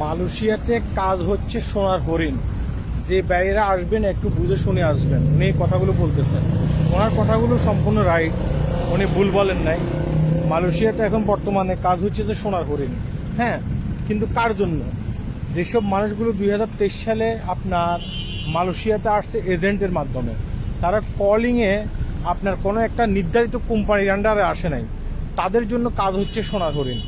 মালয়েশিয়াতে কাজ হচ্ছে সোনার হরিণ। যে বাইরে আসবেন একটু বুঝে শুনে আসবেন। উনি এই কথাগুলো বলতেছেন, ওনার কথাগুলো সম্পূর্ণ রাইট, উনি ভুল বলেন নাই। মালয়েশিয়াতে এখন বর্তমানে কাজ হচ্ছে যে সোনার হরিণ। হ্যাঁ, কিন্তু কার জন্য? যেসব মানুষগুলো 2023 সালে আপনার মালয়েশিয়াতে আসছে এজেন্টের মাধ্যমে, তারা কলিংয়ে আপনার কোনো একটা নির্ধারিত কোম্পানির আন্ডারে আসে নাই, তাদের জন্য কাজ হচ্ছে সোনার হরিণ।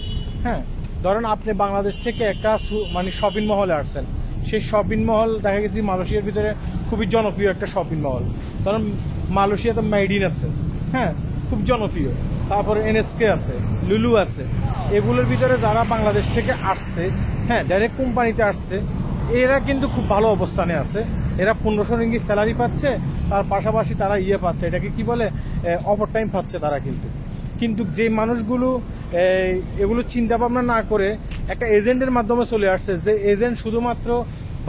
হ্যাঁ, ধরেন আপনি বাংলাদেশ থেকে একটা মানে শপিং মহলে আসছেন, সেই শপিং মহল দেখা গেছে মালয়েশিয়ার ভিতরে খুবই জনপ্রিয় একটা শপিং মহল। ধরেন মালয়েশিয়াতে মেডিন আছে, হ্যাঁ, খুব জনপ্রিয়। তারপরে এনএসকে আছে, লুলু আছে। এগুলোর ভিতরে যারা বাংলাদেশ থেকে আসছে, হ্যাঁ, ডাইরেক্ট কোম্পানিতে আসছে, এরা কিন্তু খুব ভালো অবস্থানে আছে। এরা 1500 রিঙ্গিত স্যালারি পাচ্ছে, তার পাশাপাশি তারা পাচ্ছে, এটাকে কি বলে, ওভার টাইম পাচ্ছে তারা। কিন্তু যে মানুষগুলো এগুলো চিন্তা ভাবনা না করে একটা এজেন্টের মাধ্যমে চলে আসছে, যে এজেন্ট শুধুমাত্র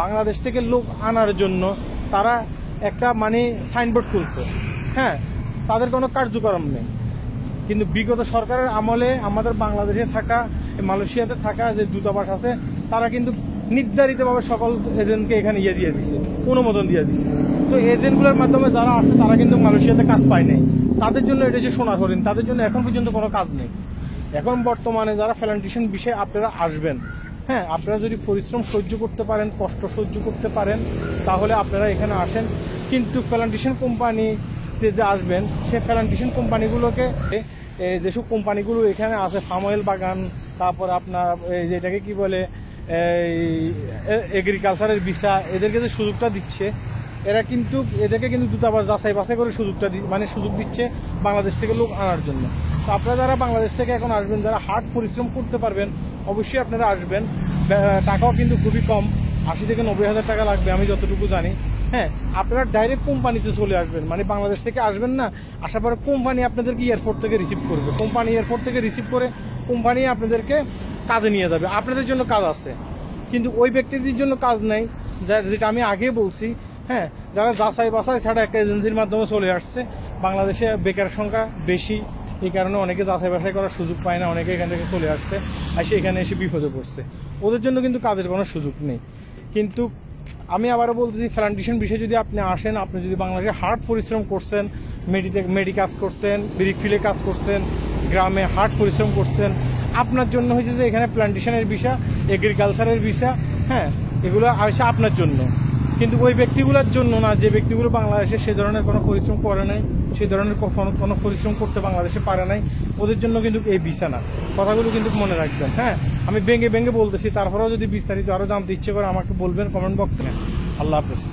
বাংলাদেশ থেকে লোক আনার জন্য তারা একটা মানে সাইনবোর্ড খুলছে, হ্যাঁ, তাদের কোনো কার্যক্রম নেই। কিন্তু বিগত সরকারের আমলে আমাদের বাংলাদেশে থাকা, মালয়েশিয়াতে থাকা যে দূতাবাস আছে, তারা কিন্তু নির্ধারিতভাবে সকল এজেন্টকে এখানে দিয়ে দিছে, অনুমোদন দিয়ে দিছে। তো এজেন্টগুলোর মাধ্যমে যারা আসছে তারা কিন্তু মালয়েশিয়াতে কাজ পায় নাই। তাদের জন্য এটা যে সোনার হরিণ, তাদের জন্য এখন পর্যন্ত কোনো কাজ নেই। এখন বর্তমানে যারা প্ল্যান্টেশন বিষয়ে আপনারা আসবেন, হ্যাঁ, আপনারা যদি পরিশ্রম সহ্য করতে পারেন, কষ্ট সহ্য করতে পারেন, তাহলে আপনারা এখানে আসেন। কিন্তু প্ল্যান্টেশন কোম্পানিতে যে আসবেন, সে প্ল্যান্টেশন কোম্পানিগুলোকে, যেসব কোম্পানিগুলো এখানে আছে, ফার্ম অয়েল বাগান, তারপর আপনার যেটাকে কি বলে এগ্রিকালচারের ভিসা, এদেরকে যে সুযোগটা দিচ্ছে, এদেরকে কিন্তু দূতাবাস যাচাই বাছাই করে সুযোগ দিচ্ছে বাংলাদেশ থেকে লোক আনার জন্য। তো আপনারা যারা বাংলাদেশ থেকে এখন আসবেন, যারা হার্ড পরিশ্রম করতে পারবেন, অবশ্যই আপনারা আসবেন। টাকাও কিন্তু খুবই কম, 80 থেকে 90 হাজার টাকা লাগবে আমি যতটুকু জানি। হ্যাঁ, আপনারা ডাইরেক্ট কোম্পানিতে চলে আসবেন, মানে বাংলাদেশ থেকে আসবেন না, আসার পরে কোম্পানি আপনাদেরকে এয়ারপোর্ট থেকে রিসিভ করবে। কোম্পানি এয়ারপোর্ট থেকে রিসিভ করে কোম্পানি আপনাদেরকে কাজে নিয়ে যাবে। আপনাদের জন্য কাজ আছে, কিন্তু ওই ব্যক্তিদের জন্য কাজ নেই, যেটা আমি আগে বলছি। হ্যাঁ, যারা যাচাই বাছাই ছাড়া একটা এজেন্সির মাধ্যমে চলে আসছে, বাংলাদেশে বেকার সংখ্যা বেশি, এই কারণে অনেকে যাচাই বাছাই করার সুযোগ পায় না, অনেকে এখান থেকে চলে আসছে, আর এখানে এসে বিপদে পড়ছে। ওদের জন্য কিন্তু কাজের কোনো সুযোগ নেই। কিন্তু আমি আবারও বলতেছি, প্ল্যান্টেশন বিষয়ে যদি আপনি আসেন, আপনি যদি বাংলাদেশে হার্ড পরিশ্রম করছেন, মেডি কাজ করছেন, ব্রিক ফিলে কাজ করছেন, গ্রামে হার্ড পরিশ্রম করছেন, আপনার জন্য হয়েছে যে এখানে প্ল্যান্টেশনের ভিসা, এগ্রিকালচারের ভিসা, হ্যাঁ, এগুলো আসে আপনার জন্য। কিন্তু ওই ব্যক্তিগুলোর জন্য না, যে ব্যক্তিগুলো বাংলাদেশে সে ধরনের কোনো পরিশ্রম করে নাই, সেই ধরনের কোনো পরিশ্রম করতে বাংলাদেশে পারে নাই, ওদের জন্য কিন্তু এই ভিসা না। কথাগুলো কিন্তু মনে রাখবেন। হ্যাঁ, আমি ভেঙে বলতেছি, তারপরেও যদি বিস্তারিত আরও জানতে ইচ্ছে করে আমাকে বলবেন কমেন্ট বক্সে। আল্লাহ হাফেজ।